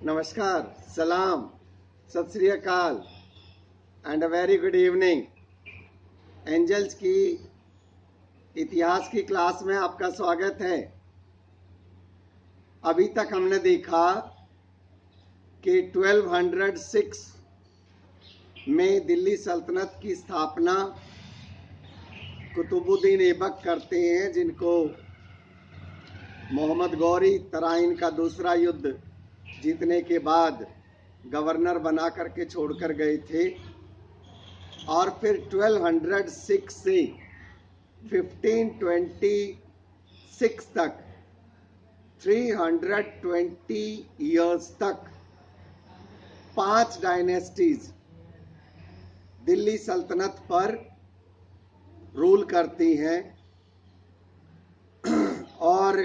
नमस्कार, सलाम, Sat Sri Akal and a very good evening. Angels की इतिहास की क्लास में आपका स्वागत है। अभी तक हमने देखा कि 1206 में दिल्ली सल्तनत की स्थापना कुतुबुद्दीन ऐबक करते हैं, जिनको मोहम्मद गौरी तराइन का दूसरा युद्ध जीतने के बाद गवर्नर बना करके छोड़कर गए थे। और फिर 1206 से 1526 तक 320 इयर्स तक 5 डायनेस्टीज दिल्ली सल्तनत पर रूल करती हैं। और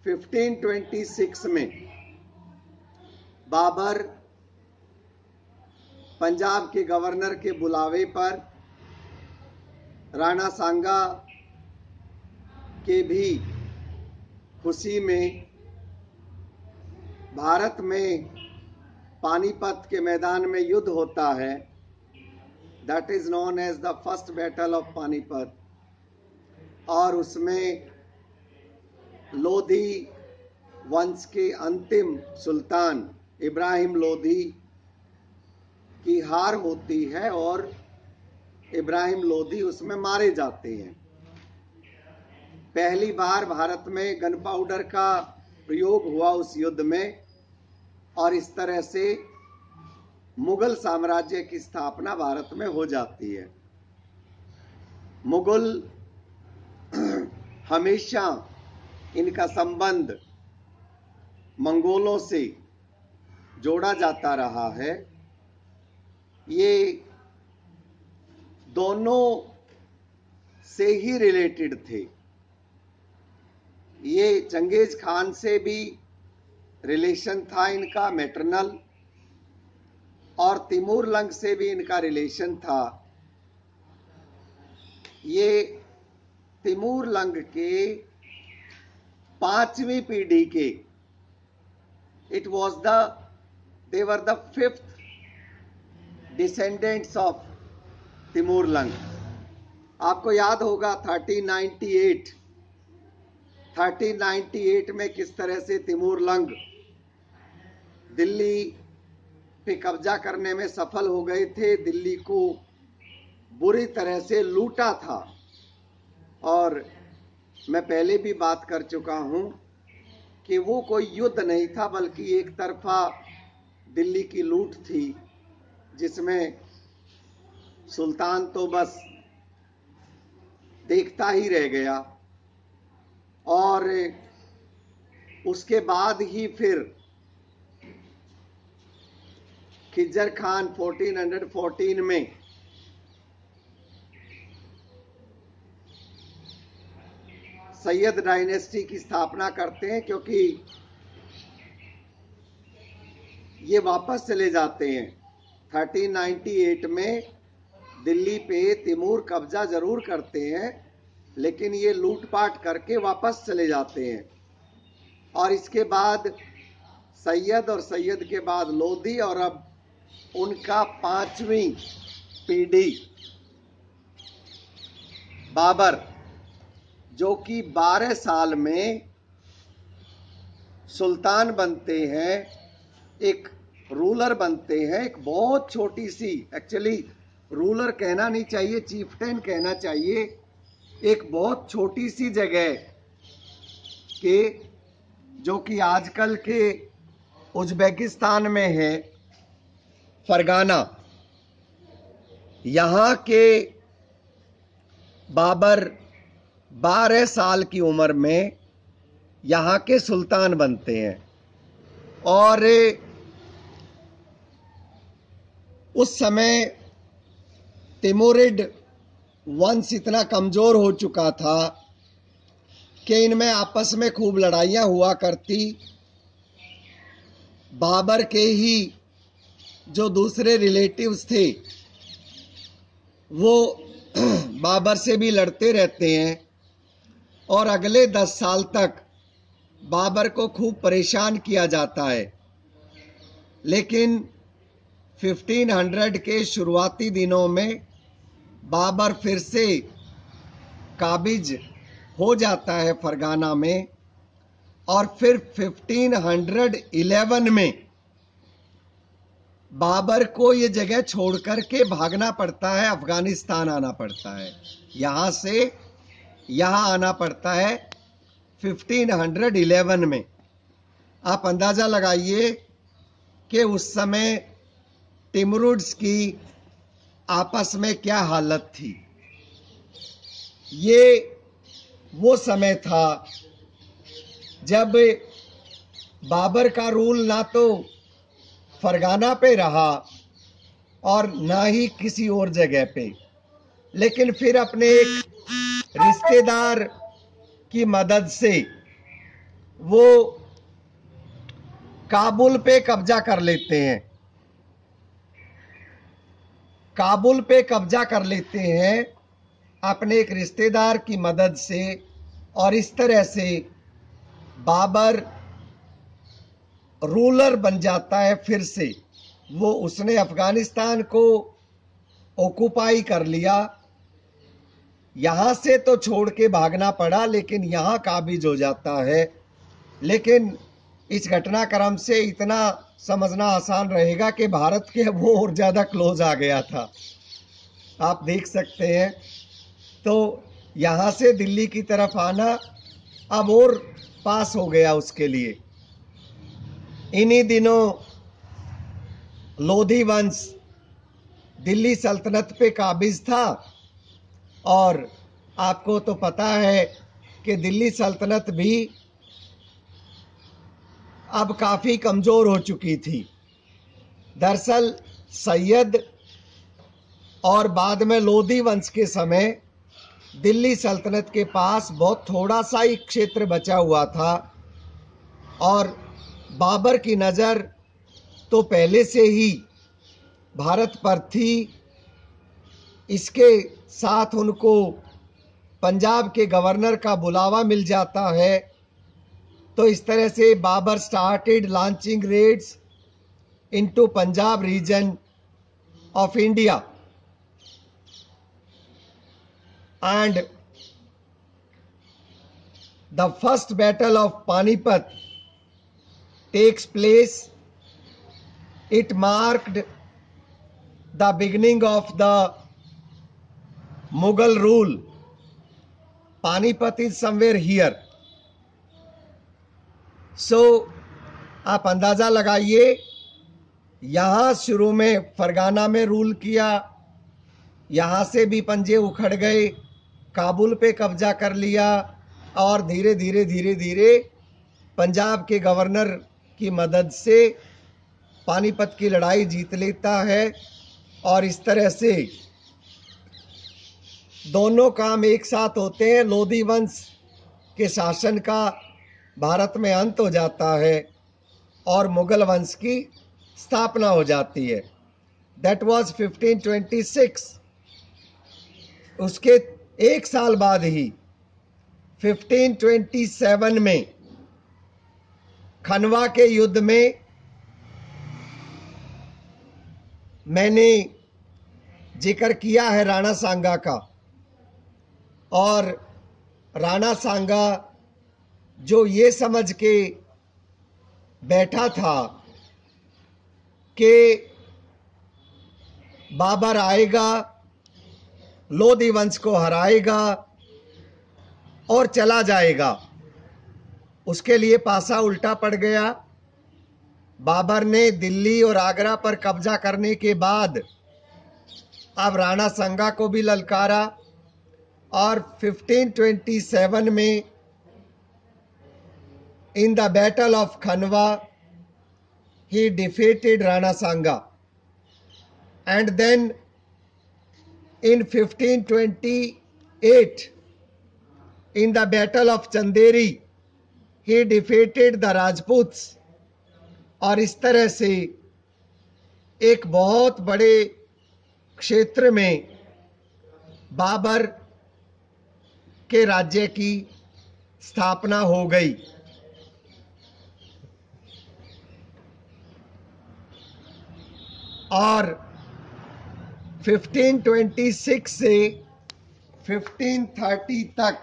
1526 में बाबर पंजाब के गवर्नर के बुलावे पर राणा सांगा के भी खुशी में भारत में पानीपत के मैदान में युद्ध होता है। That is known as the first battle of Panipat. और उसमें लोधी वंश के अंतिम सुल्तान इब्राहिम लोधी की हार होती है और इब्राहिम लोधी उसमें मारे जाते हैं। पहली बार भारत में गन पाउडर का प्रयोग हुआ उस युद्ध में, और इस तरह से मुगल साम्राज्य की स्थापना भारत में हो जाती है। मुगल हमेशा इनका संबंध मंगोलों से जोड़ा जाता रहा है। ये दोनों से ही रिलेटेड थे। ये चंगेज खान से भी रिलेशन था इनका मैटरनल, और तिमूर लंग से भी इनका रिलेशन था। ये तिमूर लंग के 5वीं पीढ़ी के they were the 5th descendants of Timur lung. आपको याद होगा 1398 में किस तरह से तिमूर लंग दिल्ली पे कब्जा करने में सफल हो गए थे। दिल्ली को बुरी तरह से लूटा था। और मैं पहले भी बात कर चुका हूं कि वो कोई युद्ध नहीं था, बल्कि एक तरफा दिल्ली की लूट थी, जिसमें सुल्तान तो बस देखता ही रह गया। और उसके बाद ही फिर खिज्जर खान 1414 में सैयद डायनेस्टी की स्थापना करते हैं, क्योंकि ये वापस चले जाते हैं। 1398 में दिल्ली पे तिमूर कब्जा जरूर करते हैं, लेकिन ये लूटपाट करके वापस चले जाते हैं। और इसके बाद सैयद, और सैयद के बाद लोधी, और अब उनका 5वीं पीढ़ी बाबर, जो कि 12 साल में सुल्तान बनते हैं, एक रूलर बनते हैं। एक बहुत छोटी सी, एक्चुअली रूलर कहना नहीं चाहिए, चीफटेन कहना चाहिए। एक बहुत छोटी सी जगह के, जो कि आजकल के उज्बेकिस्तान में है, फरगाना, यहाँ के बाबर 12 साल की उम्र में यहाँ के सुल्तान बनते हैं। और उस समय तिमुरिड वंश इतना कमजोर हो चुका था कि इनमें आपस में खूब लड़ाइयाँ हुआ करती। बाबर के ही जो दूसरे रिलेटिव्स थे वो बाबर से भी लड़ते रहते हैं। और अगले 10 साल तक बाबर को खूब परेशान किया जाता है। लेकिन 1500 के शुरुआती दिनों में बाबर फिर से काबिज हो जाता है फरगाना में, और फिर 1511 में बाबर को ये जगह छोड़कर के भागना पड़ता है, अफगानिस्तान आना पड़ता है, यहां से यहां आना पड़ता है 1511 में। आप अंदाजा लगाइए कि उस समय टिमरुड्स की आपस में क्या हालत थी। ये वो समय था जब बाबर का रूल ना तो फरगाना पे रहा और ना ही किसी और जगह पे, लेकिन फिर अपने एक रिश्तेदार की मदद से वो काबुल पे कब्जा कर लेते हैं, काबुल पे कब्जा कर लेते हैं अपने एक रिश्तेदार की मदद से। और इस तरह से बाबर रूलर बन जाता है फिर से। वो उसने अफगानिस्तान को ऑक्युपाई कर लिया, यहां से तो छोड़ के भागना पड़ा लेकिन यहां काबिज हो जाता है। लेकिन इस घटनाक्रम से इतना समझना आसान रहेगा कि भारत के वो और ज्यादा क्लोज आ गया था, आप देख सकते हैं। तो यहां से दिल्ली की तरफ आना अब और पास हो गया उसके लिए। इन्हीं दिनों लोधी वंश दिल्ली सल्तनत पे काबिज था, और आपको तो पता है कि दिल्ली सल्तनत भी अब काफी कमजोर हो चुकी थी। दरअसल सैयद और बाद में लोधी वंश के समय दिल्ली सल्तनत के पास बहुत थोड़ा सा ही क्षेत्र बचा हुआ था, और बाबर की नज़र तो पहले से ही भारत पर थी। इसके साथ उनको पंजाब के गवर्नर का बुलावा मिल जाता है। तो इस तरह से Babur started launching raids into Punjab region of India, and the first battle of Panipat takes place. It marked the beginning of the Mughal rule. Panipat is somewhere here. So आप अंदाजा लगाइए, यहां शुरू में फरगाना में रूल किया, यहां से भी पंजे उखड़ गए, काबुल पे कब्जा कर लिया, और धीरे धीरे धीरे धीरे पंजाब के गवर्नर की मदद से पानीपत की लड़ाई जीत लेता है। और इस तरह से दोनों काम एक साथ होते हैं। लोधी वंश के शासन का भारत में अंत हो जाता है और मुगल वंश की स्थापना हो जाती है। That was 1526। उसके एक साल बाद ही 1527 में खनवा के युद्ध में मैंने जिक्र किया है राणा सांगा का, और राणा सांगा जो ये समझ के बैठा था कि बाबर आएगा, लोधी वंश को हराएगा और चला जाएगा, उसके लिए पासा उल्टा पड़ गया। बाबर ने दिल्ली और आगरा पर कब्जा करने के बाद अब राणा सांगा को भी ललकारा, और 1527 में in the battle of Khanwa he defeated Rana Sanga, and then in 1528 in the battle of Chanderi he defeated the Rajputs। और इस तरह से एक बहुत बड़े क्षेत्र में बाबर के राज्य की स्थापना हो गई। और 1526 से 1530 तक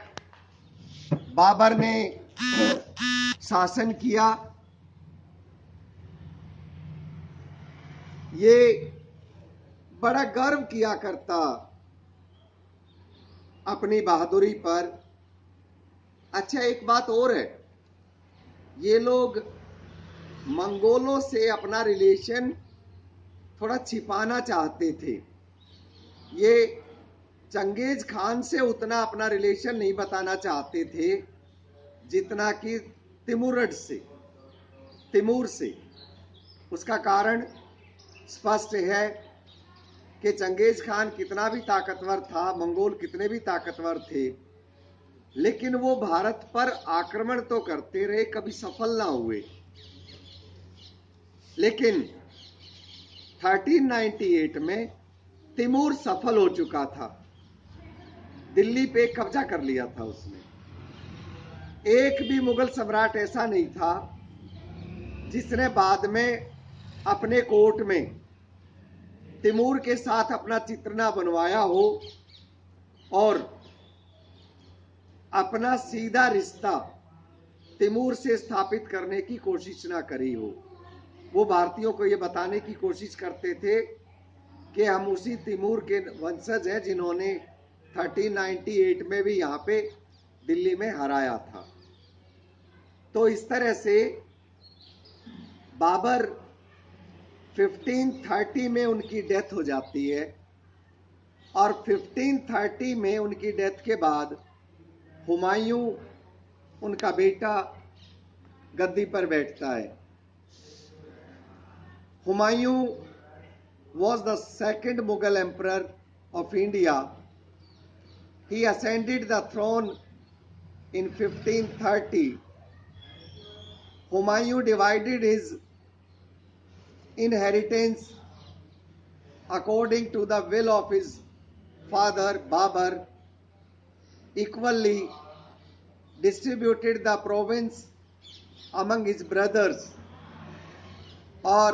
बाबर ने शासन किया। ये बड़ा गर्व किया करता अपनी बहादुरी पर। अच्छा, एक बात और है, ये लोग मंगोलों से अपना रिलेशन थोड़ा छिपाना चाहते थे। ये चंगेज खान से उतना अपना रिलेशन नहीं बताना चाहते थे जितना कि तिमूर से। उसका कारण स्पष्ट है कि चंगेज खान कितना भी ताकतवर था, मंगोल कितने भी ताकतवर थे, लेकिन वो भारत पर आक्रमण तो करते रहे, कभी सफल ना हुए। लेकिन 1398 में तिमूर सफल हो चुका था, दिल्ली पे कब्जा कर लिया था उसने। एक भी मुगल सम्राट ऐसा नहीं था जिसने बाद में अपने कोर्ट में तिमूर के साथ अपना चित्र ना बनवाया हो और अपना सीधा रिश्ता तिमूर से स्थापित करने की कोशिश ना करी हो। वो भारतीयों को ये बताने की कोशिश करते थे कि हम उसी तिमूर के वंशज हैं जिन्होंने 1398 में भी यहाँ पे दिल्ली में हराया था। तो इस तरह से बाबर 1530 में उनकी डेथ हो जाती है और 1530 में उनकी डेथ के बाद हुमायूं, उनका बेटा, गद्दी पर बैठता है। Humayun was the second Mughal emperor of India. He ascended the throne in 1530. Humayun divided his inheritance according to the will of his father Babur, equally distributed the province among his brothers, और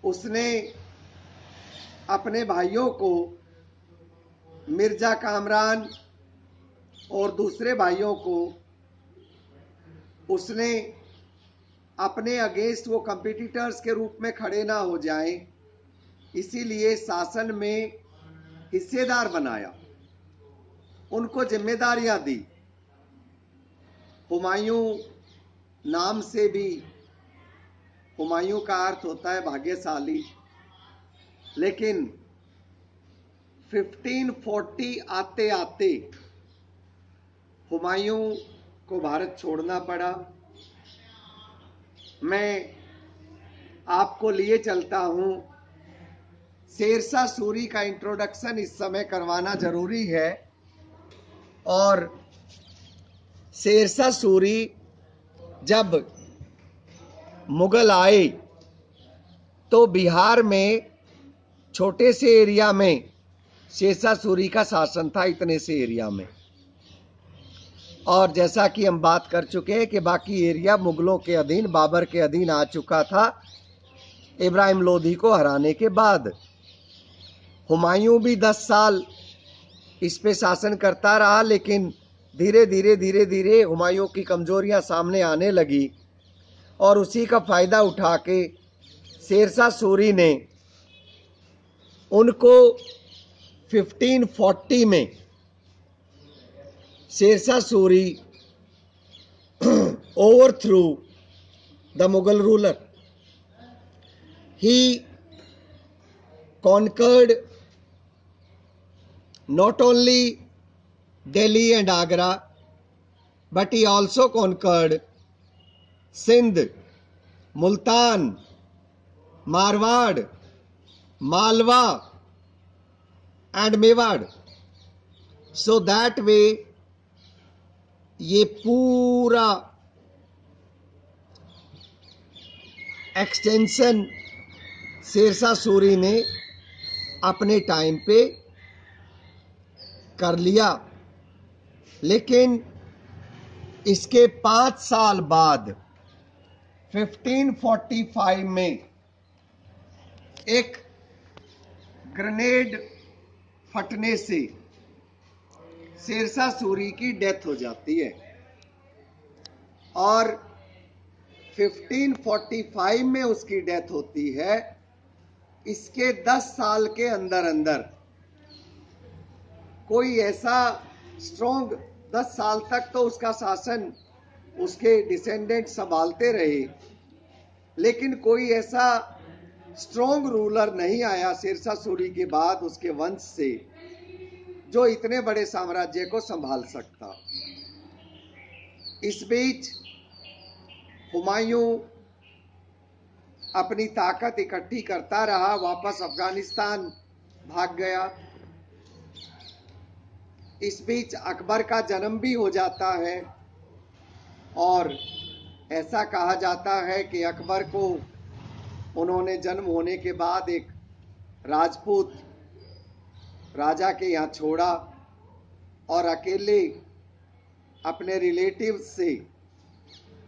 उसने अपने भाइयों को, मिर्जा कामरान और दूसरे भाइयों को, उसने अपने अगेंस्ट वो कंपटीटर्स के रूप में खड़े ना हो जाएं, इसीलिए शासन में हिस्सेदार बनाया, उनको जिम्मेदारियां दी। हुमायूं नाम से भी, हुमायूं का अर्थ होता है भाग्यशाली, लेकिन 1540 आते आते हुमायूं को भारत छोड़ना पड़ा। मैं आपको लिए चलता हूं, शेरशाह सूरी का इंट्रोडक्शन इस समय करवाना जरूरी है। और शेरशाह सूरी जब मुगल आए तो बिहार में छोटे से एरिया में शेरशाह सूरी का शासन था, इतने से एरिया में। और जैसा कि हम बात कर चुके हैं कि बाकी एरिया मुगलों के अधीन, बाबर के अधीन आ चुका था इब्राहिम लोधी को हराने के बाद। हुमायूं भी 10 साल इस पे शासन करता रहा, लेकिन धीरे धीरे हुमायूं की कमजोरियां सामने आने लगी और उसी का फायदा उठा के शेरशाह सूरी ने उनको 1540 में Sher Shah Suri overthrew the Mughal ruler. He conquered not only Delhi and Agra, but he also conquered Sindh, Multan, Marwad, Malwa and Mewad. So that way ये पूरा एक्सटेंशन शेरशाह सूरी ने अपने टाइम पे कर लिया। लेकिन इसके 5 साल बाद 1545 में एक ग्रेनेड फटने से शेरशाह सूरी की डेथ हो जाती है और 1545 में उसकी डेथ होती है। इसके 10 साल के अंदर अंदर कोई ऐसा स्ट्रॉन्ग, 10 साल तक तो उसका शासन उसके डिसेंडेंट संभालते रहे, लेकिन कोई ऐसा स्ट्रॉन्ग रूलर नहीं आया शेरशाह सूरी के बाद उसके वंश से जो इतने बड़े साम्राज्य को संभाल सकता। इस बीच हुमायूं अपनी ताकत इकट्ठी करता रहा, वापस अफगानिस्तान भाग गया। इस बीच अकबर का जन्म भी हो जाता है और ऐसा कहा जाता है कि अकबर को उन्होंने जन्म होने के बाद एक राजपूत राजा के यहाँ छोड़ा और अकेले अपने रिलेटिव्स से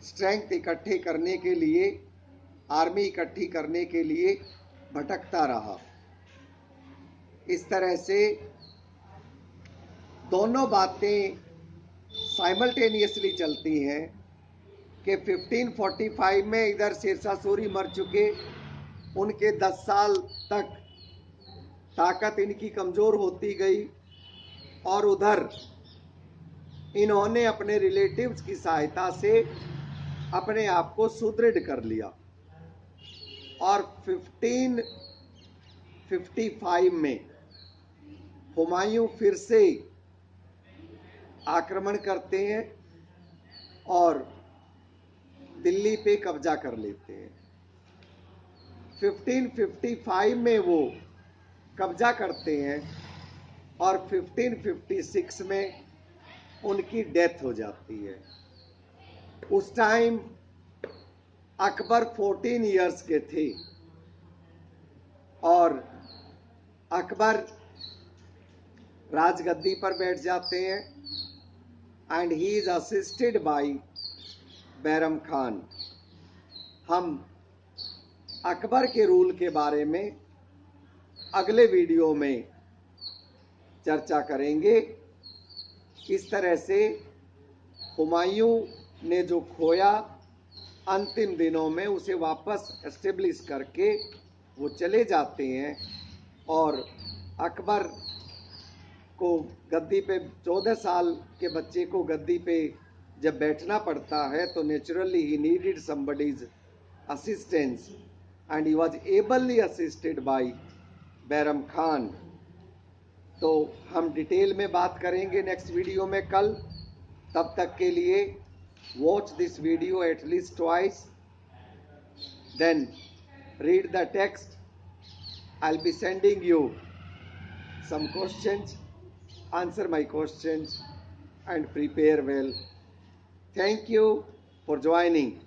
स्ट्रेंथ इकट्ठे करने के लिए, आर्मी इकट्ठी करने के लिए भटकता रहा। इस तरह से दोनों बातें साइमल्टेनियसली चलती हैं कि 1545 में इधर शेरशाह सूरी मर चुके, उनके 10 साल तक ताकत इनकी कमजोर होती गई और उधर इन्होंने अपने रिलेटिव्स की सहायता से अपने आप को सुदृढ़ कर लिया और 1555 में हुमायूं फिर से आक्रमण करते हैं और दिल्ली पे कब्जा कर लेते हैं। 1555 में वो कब्जा करते हैं और 1556 में उनकी डेथ हो जाती है। उस टाइम अकबर 14 इयर्स के थे और अकबर राजगद्दी पर बैठ जाते हैं and he is assisted by Bairam Khan. हम अकबर के रूल के बारे में अगले वीडियो में चर्चा करेंगे। इस तरह से हुमायूं ने जो खोया अंतिम दिनों में उसे वापस एस्टेब्लिश करके वो चले जाते हैं और अकबर को गद्दी पे 14 साल के बच्चे को गद्दी पे जब बैठना पड़ता है तो naturally he needed somebody's assistance and he was ably assisted by Bairam Khan. तो हम डिटेल में बात करेंगे नेक्स्ट वीडियो में कल। तब तक के लिए watch this video at least twice, then read the text. I'll be sending you some questions, answer my questions and prepare well. Thank you for joining.